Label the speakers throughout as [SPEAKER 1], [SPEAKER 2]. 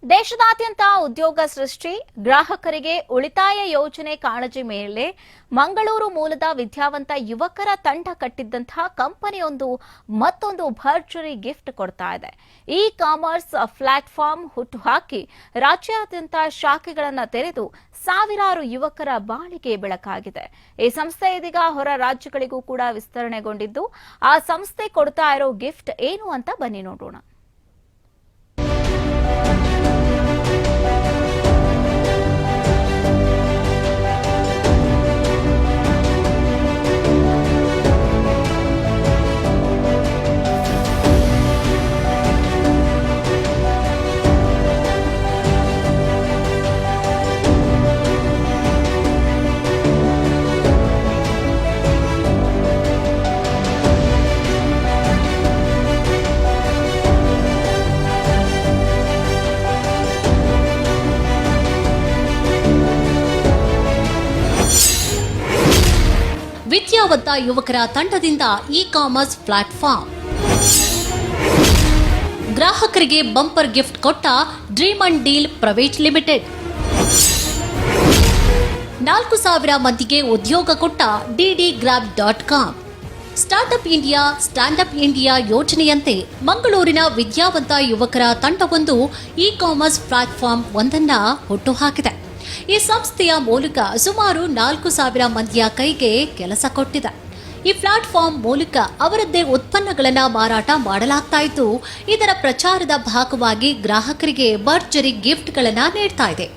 [SPEAKER 1] ದೇಶದಾದ್ಯಂತ ಉದ್ಯೋಗ ಸೃಷ್ಟಿ, ಗ್ರಾಹಕರಿಗೆ ಉಳಿತಾಯ ಯೋಜನೆ ಕಾಳಜಿ ಮೇಲೆ ಮಂಗಳೂರು ಮೂಲದ ವಿದ್ಯಾವಂತ ಯುವಕರ ತಂಡ ಕಟ್ಟಿದ್ದಂತಹ ಕಂಪನಿಯೊಂದು ಮತ್ತೊಂದು ಭರ್ಜರಿ ಗಿಫ್ಟ್ ಕೊಡ್ತಾ ಇದೆ. ಇ ಕಾಮರ್ಸ್ ಪ್ಲಾಟ್ಫಾರ್ಮ್ ಹುಟ್ಟುಹಾಕಿ ರಾಜ್ಯಾದ್ಯಂತ ಶಾಖೆಗಳನ್ನು ತೆರೆದು ಸಾವಿರಾರು ಯುವಕರ ಬಾಳಿಗೆ ಬೆಳಕಾಗಿದೆ. ಈ ಸಂಸ್ಥೆ ಇದೀಗ ಹೊರ ರಾಜ್ಯಗಳಿಗೂ ಕೂಡ ವಿಸ್ತರಣೆಗೊಂಡಿದ್ದು, ಆ ಸಂಸ್ಥೆ ಕೊಡ್ತಾ ಇರೋ ಗಿಫ್ಟ್ ಏನು ಅಂತ ಬನ್ನಿ ನೋಡೋಣ.
[SPEAKER 2] ವಿದ್ಯಾವಂತ ಯುವಕರ ತಂಡದಿಂದ ಇ ಕಾಮರ್ಸ್ ಪ್ಲಾಟ್ಫಾರ್ಮ್. ಗ್ರಾಹಕರಿಗೆ ಬಂಪರ್ ಗಿಫ್ಟ್ ಕೊಟ್ಟ dream and deal private limited. 4,000 ಮಂದಿಗೆ ಉದ್ಯೋಗ ಕೊಟ್ಟ DDGrab.com. Startup India, standup India ಯೋಜನೆಯಂತೆ ಮಂಗಳೂರಿನ ವಿದ್ಯಾವಂತ ಯುವಕರ ತಂಡವೊಂದು ಇ ಕಾಮರ್ಸ್ ಪ್ಲಾಟ್ಫಾರ್ಮ್ ಒಂದನ್ನ ಹುಟ್ಟುಹಾಕಿದೆ. ಈ ಸಂಸ್ಥೆಯ ಮೂಲಕ ಸುಮಾರು 4,000 ಮಂದಿಯ ಕೈಗೆ ಕೆಲಸ ಕೊಟ್ಟಿದೆ. ಈ ಪ್ಲಾಟ್ಫಾರ್ಮ್ ಮೂಲಕ ಅವರದ್ದೇ ಉತ್ಪನ್ನಗಳನ್ನು ಮಾರಾಟ ಮಾಡಲಾಗ್ತಾ ಇದ್ದು, ಇದರ ಪ್ರಚಾರದ ಭಾಗವಾಗಿ ಗ್ರಾಹಕರಿಗೆ ಭರ್ಜರಿ ಗಿಫ್ಟ್ಗಳನ್ನು ನೀಡ್ತಾ ಇದೆ.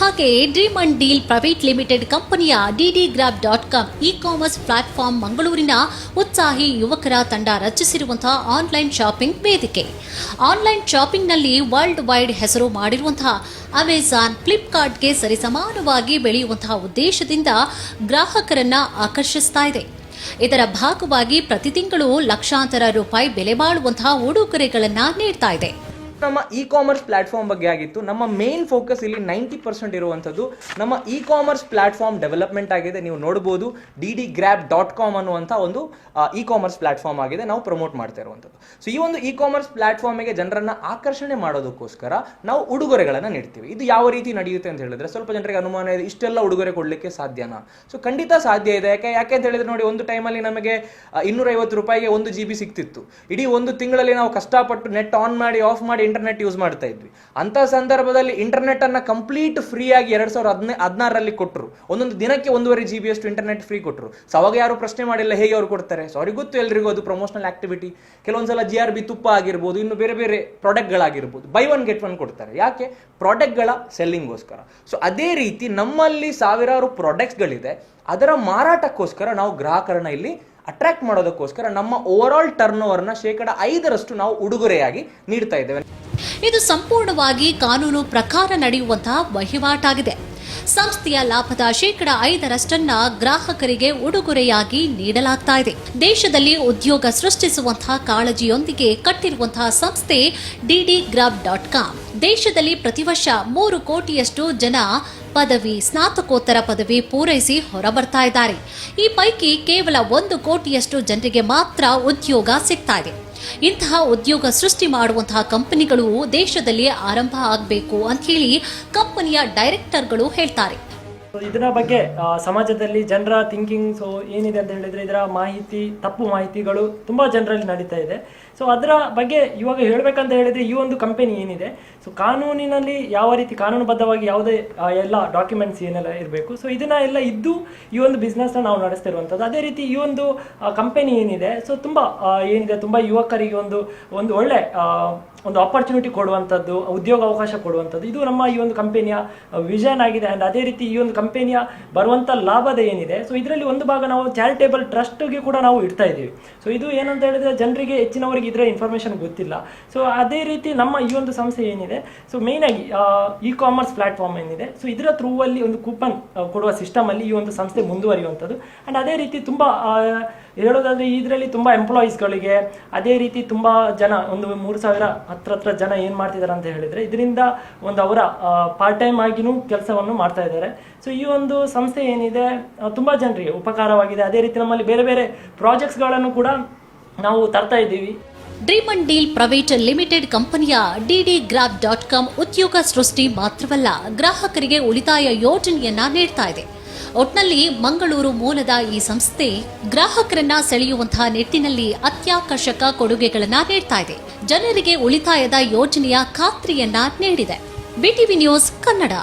[SPEAKER 2] ಹಾಗೆ dream and deal private limited ಕಂಪನಿಯ DDGrab.com ಇ ಕಾಮರ್ಸ್ ಪ್ಲಾಟ್ಫಾರ್ಮ್ ಮಂಗಳೂರಿನ ಉತ್ಸಾಹಿ ಯುವಕರ ತಂಡ ರಚಿಸಿರುವಂತಹ ಆನ್ಲೈನ್ ಶಾಪಿಂಗ್ ವೇದಿಕೆ. ಆನ್ಲೈನ್ ಶಾಪಿಂಗ್ನಲ್ಲಿ ವರ್ಲ್ಡ್ ವೈಡ್ ಹೆಸರು ಮಾಡಿರುವಂತಹ ಅಮೆಜಾನ್, ಫ್ಲಿಪ್ಕಾರ್ಟ್ಗೆ ಸರಿಸಮಾನವಾಗಿ ಬೆಳೆಯುವಂತಹ ಉದ್ದೇಶದಿಂದ ಗ್ರಾಹಕರನ್ನ ಆಕರ್ಷಿಸ್ತಾ ಇದೆ. ಇದರ ಭಾಗವಾಗಿ ಪ್ರತಿ ತಿಂಗಳು ಲಕ್ಷಾಂತರ ರೂಪಾಯಿ ಬೆಲೆ ಬಾಳುವಂತಹ ಉಡುಗೊರೆಗಳನ್ನು ನೀಡ್ತಾ ಇದೆ.
[SPEAKER 3] ನಮ್ಮ ಇ ಕಾಮರ್ಸ್ ಪ್ಲಾಟ್ಫಾರ್ಮ್ ಬಗ್ಗೆ ಆಗಿತ್ತು. ನಮ್ಮ ಮೇನ್ ಫೋಕಸ್ ಇಲ್ಲಿ 90% ಇರುವಂಥದ್ದು ನಮ್ಮ ಇ ಕಾಮರ್ಸ್ ಪ್ಲಾಟ್ಫಾರ್ಮ್ ಡೆವಲಪ್ಮೆಂಟ್ ಆಗಿದೆ. ನೀವು ನೋಡಬಹುದು DDGrab.com ಅನ್ನುವಂಥ ಒಂದು ಇ ಕಾಮರ್ಸ್ ಪ್ಲಾಟ್ಫಾರ್ಮ್ ಆಗಿದೆ, ನಾವು ಪ್ರಮೋಟ್ ಮಾಡ್ತಾ ಇರುವಂಥದ್ದು. ಸೊ ಈ ಒಂದು ಇ ಕಾಮರ್ಸ್ ಪ್ಲಾಟ್ಫಾರ್ಮಿಗೆ ಜನರನ್ನ ಆಕರ್ಷಣೆ ಮಾಡೋದಕ್ಕೋಸ್ಕರ ನಾವು ಉಡುಗೊರೆಗಳನ್ನು ನೀಡ್ತೀವಿ. ಇದು ಯಾವ ರೀತಿ ನಡೆಯುತ್ತೆ ಅಂತ ಹೇಳಿದ್ರೆ, ಸ್ವಲ್ಪ ಜನರಿಗೆ ಅನುಮಾನ ಇದೆ, ಇಷ್ಟೆಲ್ಲ ಉಡುಗೊರೆ ಕೊಡಲಿಕ್ಕೆ ಸಾಧ್ಯನಾ? ಸೊ ಖಂಡಿತ ಸಾಧ್ಯ ಇದೆ. ಯಾಕೆ ಅಂತ ಹೇಳಿದ್ರೆ ನೋಡಿ, ಒಂದು ಟೈಮಲ್ಲಿ ನಮಗೆ 250 ರೂಪಾಯಿಗೆ 1 GB ಸಿಗ್ತಿತ್ತು. ಇಡೀ ಒಂದು ತಿಂಗಳಲ್ಲಿ ನಾವು ಕಷ್ಟಪಟ್ಟು ನೆಟ್ ಆನ್ ಮಾಡಿ ಆಫ್ ಮಾಡಿ ಇಂಟರ್ನೆಟ್ ಯೂಸ್ ಮಾಡ್ತಾ ಇದ್ವಿ. ಅಂತ ಸಂದರ್ಭದಲ್ಲಿ ಇಂಟರ್ನೆಟ್ ಅನ್ನ ಕಂಪ್ಲೀಟ್ ಫ್ರೀ ಆಗಿ 2016ರಲ್ಲಿ ಕೊಟ್ಟರು. ಒಂದೊಂದು ದಿನಕ್ಕೆ 1.5 GB ಅಷ್ಟು ಇಂಟರ್ನೆಟ್ ಫ್ರೀ ಕೊಟ್ಟರು. ಸೊ ಅವಾಗ ಯಾರು ಪ್ರಶ್ನೆ ಮಾಡಿಲ್ಲ ಹೇಗೆ ಅವ್ರು ಕೊಡ್ತಾರೆ. ಸೊ ಅವ್ರಿಗೆ ಗೊತ್ತು, ಎಲ್ರಿಗೂ ಅದು ಪ್ರಮೋಷನಲ್ ಆಕ್ಟಿವಿಟಿ. ಕೆಲವೊಂದ್ಸಲ GRB ತುಪ್ಪ ಆಗಿರ್ಬೋದು, ಇನ್ನು ಬೇರೆ ಬೇರೆ ಪ್ರಾಡಕ್ಟ್ಗಳಾಗಿರ್ಬೋದು, ಬೈ ಒನ್ ಗೆಟ್ ಒನ್ ಕೊಡ್ತಾರೆ. ಯಾಕೆ? ಪ್ರಾಡಕ್ಟ್ಗಳ ಸೆಲ್ಲಿಂಗ್ಗೋಸ್ಕರ. ಸೊ ಅದೇ ರೀತಿ ನಮ್ಮಲ್ಲಿ ಸಾವಿರಾರು ಪ್ರಾಡಕ್ಟ್ಸ್ಗಳಿದೆ, ಅದರ ಮಾರಾಟಕ್ಕೋಸ್ಕರ ನಾವು ಗ್ರಾಹಕರನ್ನ ಇಲ್ಲಿ ಅಟ್ರಾಕ್ಟ್ ಮಾಡೋದಕ್ಕೋಸ್ಕರ ನಮ್ಮ ಓವರ್ ಆಲ್ ಟರ್ನ್ ಓವರ್ನ 5% ನಾವು ಉಡುಗೊರೆಯಾಗಿ ನೀಡ್ತಾ ಇದ್ದೇವೆ.
[SPEAKER 2] ಇದು ಸಂಪೂರ್ಣವಾಗಿ ಕಾನೂನು ಪ್ರಕಾರ ನಡೆಯುವಂತಹ ವಹಿವಾಟಾಗಿದೆ. ಸಂಸ್ಥೆಯ ಲಾಭದ 5% ಗ್ರಾಹಕರಿಗೆ ಉಡುಗೊರೆಯಾಗಿ ನೀಡಲಾಗ್ತಾ ಇದೆ. ದೇಶದಲ್ಲಿ ಉದ್ಯೋಗ ಸೃಷ್ಟಿಸುವಂತಹ ಕಾಳಜಿಯೊಂದಿಗೆ ಕಟ್ಟಿರುವಂತಹ ಸಂಸ್ಥೆ DDGrab.com. ದೇಶದಲ್ಲಿ ಪ್ರತಿ ವರ್ಷ 3 ಕೋಟಿಯಷ್ಟು ಜನ ಪದವಿ, ಸ್ನಾತಕೋತ್ತರ ಪದವಿ ಪೂರೈಸಿ ಹೊರಬರ್ತಾ ಇದ್ದಾರೆ. ಈ ಪೈಕಿ ಕೇವಲ 1 ಕೋಟಿಯಷ್ಟು ಜನರಿಗೆ ಮಾತ್ರ ಉದ್ಯೋಗ ಸಿಗ್ತಾ ಇದೆ. ಇಂತಹ ಉದ್ಯೋಗ ಸೃಷ್ಟಿ ಮಾಡುವಂತಹ ಕಂಪನಿಗಳು ದೇಶದಲ್ಲಿ ಆರಂಭ ಆಗಬೇಕು ಅಂತ ಹೇಳಿ ಕಂಪನಿಯ ಡೈರೆಕ್ಟರ್ಗಳು ಹೇಳ್ತಾರೆ.
[SPEAKER 4] ಇದರ ಬಗ್ಗೆ ಸಮಾಜದಲ್ಲಿ ಜನರ ಥಿಂಕಿಂಗ್ ಏನಿದೆ ಅಂತ ಹೇಳಿದ್ರೆ, ಇದರ ತಪ್ಪು ಮಾಹಿತಿಗಳು ತುಂಬಾ ಜನರಲ್ಲಿ ನಡೀತಾ ಇದೆ. ಸೊ ಅದರ ಬಗ್ಗೆ ಇವಾಗ ಹೇಳಬೇಕಂತ ಹೇಳಿದ್ರೆ, ಈ ಒಂದು ಕಂಪನಿ ಏನಿದೆ, ಸೊ ಕಾನೂನಿನಲ್ಲಿ ಯಾವ ರೀತಿ ಕಾನೂನುಬದ್ಧವಾಗಿ ಯಾವುದೇ ಎಲ್ಲ ಡಾಕ್ಯುಮೆಂಟ್ಸ್ ಏನೆಲ್ಲ ಇರಬೇಕು, ಸೊ ಇದನ್ನ ಎಲ್ಲ ಇದ್ದು ಈ ಒಂದು ಬಿಸ್ನೆಸ್ನ ನಾವು ನಡೆಸ್ತಿರುವಂಥದ್ದು. ಅದೇ ರೀತಿ ಈ ಒಂದು ಕಂಪನಿ ಏನಿದೆ, ಸೊ ತುಂಬ ಯುವಕರಿಗೆ ಒಂದು ಒಳ್ಳೆ ಒಂದು ಆಪರ್ಚುನಿಟಿ ಕೊಡುವಂಥದ್ದು, ಉದ್ಯೋಗ ಅವಕಾಶ ಕೊಡುವಂಥದ್ದು, ಇದು ನಮ್ಮ ಈ ಒಂದು ಕಂಪನಿಯ ವಿಷನ್ ಆಗಿದೆ. ಆ್ಯಂಡ್ ಅದೇ ರೀತಿ ಈ ಒಂದು ಕಂಪನಿಯ ಬರುವಂಥ ಲಾಭದ ಏನಿದೆ, ಸೊ ಇದರಲ್ಲಿ ಒಂದು ಭಾಗ ನಾವು ಚಾರಿಟೇಬಲ್ ಟ್ರಸ್ಟ್ಗೆ ಕೂಡ ನಾವು ಇಡ್ತಾ ಇದ್ದೀವಿ. ಸೊ ಇದು ಏನಂತ ಹೇಳಿದ್ರೆ ಜನರಿಗೆ ಹೆಚ್ಚಿನವರಿಗೆ ಇದರ ಇನ್ಫಾರ್ಮೇಷನ್ ಗೊತ್ತಿಲ್ಲ. ಸೊ ಅದೇ ರೀತಿ ನಮ್ಮ ಈ ಒಂದು ಸಂಸ್ಥೆ ಏನಿದೆ, ಸೊ ಮೇಯ್ನ್ ಆಗಿ ಇ ಕಾಮರ್ಸ್ ಪ್ಲಾಟ್ಫಾರ್ಮ್ ಏನಿದೆ, ಸೊ ಇದರ ಥ್ರೂ ಅಲ್ಲಿ ಒಂದು ಕೂಪನ್ ಕೊಡುವ ಸಿಸ್ಟಮ್ ಅಲ್ಲಿ ಈ ಒಂದು ಸಂಸ್ಥೆ ಮುಂದುವರಿಯುವಂಥದ್ದು. ಅಂಡ್ ಅದೇ ರೀತಿ ತುಂಬಾ ಹೇಳೋದಾದ್ರೆ ಇದರಲ್ಲಿ ತುಂಬಾ ಎಂಪ್ಲಾಯೀಸ್ಗಳಿಗೆ, ಅದೇ ರೀತಿ ತುಂಬಾ ಜನ, ಒಂದು 3,000 ಹತ್ರ ಜನ ಏನ್ ಮಾಡ್ತಿದ್ದಾರೆ ಅಂತ ಹೇಳಿದ್ರೆ ಇದರಿಂದ ಒಂದು ಅವರ ಪಾರ್ಟ್ ಟೈಮ್ ಆಗಿನೂ ಕೆಲಸವನ್ನು ಮಾಡ್ತಾ ಇದ್ದಾರೆ. ಸೊ ಈ ಒಂದು ಸಂಸ್ಥೆ ಏನಿದೆ ತುಂಬಾ ಜನರಿಗೆ ಉಪಕಾರವಾಗಿದೆ. ಅದೇ ರೀತಿ ನಮ್ಮಲ್ಲಿ ಬೇರೆ ಬೇರೆ ಪ್ರಾಜೆಕ್ಟ್ಸ್ಗಳನ್ನು ಕೂಡ ನಾವು ತರ್ತಾ ಇದ್ದೀವಿ.
[SPEAKER 2] Dream and deal private limited ಕಂಪನಿಯ DDGrab.com ಉದ್ಯೋಗ ಸೃಷ್ಟಿ ಮಾತ್ರವಲ್ಲ, ಗ್ರಾಹಕರಿಗೆ ಉಳಿತಾಯ ಯೋಜನೆಯನ್ನ ನೀಡ್ತಾ ಇದೆ. ಒಟ್ನಲ್ಲಿ ಮಂಗಳೂರು ಮೂಲದ ಈ ಸಂಸ್ಥೆ ಗ್ರಾಹಕರನ್ನ ಸೆಳೆಯುವಂತಹ ನಿಟ್ಟಿನಲ್ಲಿ ಅತ್ಯಾಕರ್ಷಕ ಕೊಡುಗೆಗಳನ್ನ ನೀಡ್ತಾ ಇದೆ. ಜನರಿಗೆ ಉಳಿತಾಯದ ಯೋಜನೆಯ ಖಾತ್ರಿಯನ್ನ ನೀಡಿದೆ. BTV news Kannada.